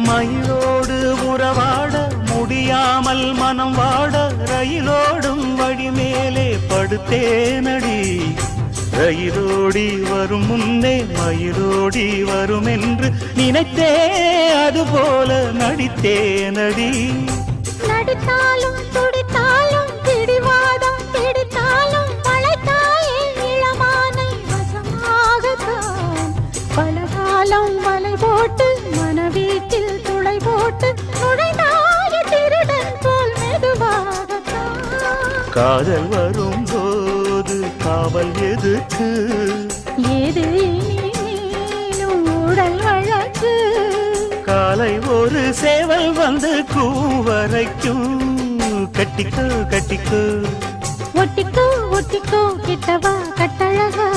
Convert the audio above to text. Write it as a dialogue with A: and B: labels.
A: மயிலோடு உறவாட முடியாமல் மனம் வாட ரயிலோடும் வழி மேலே படுத்தேனடி. ரயிலோடி வரும் முன்னே மயிலோடி வரும் என்று நினைத்தே அதுபோல நடித்தேனடி.
B: நடித்தாலும் துடித்தாலும் பிடிவாதம் பிடித்தாலும் வளைத்தாயே இளமானை வசமாகத்தான். பலகாலம் வலை போட்டு மனவீட்டில் துளை போட்டு நுழைந்தாய திருடன் போல் மெதுவாகத்தான்.
A: காதல் வரும் போது காவல் எதுக்கு?
B: ஏது இனிமேலும் உடல் வழக்கு.
A: காலை ஒரு சேவல் வந்து கூவரைக்கும். கட்டிக்கோ கட்டிக்கோ
B: ஒட்டிக்கோ ஒட்டிக்கோ கிட்டவா கட்டழகா.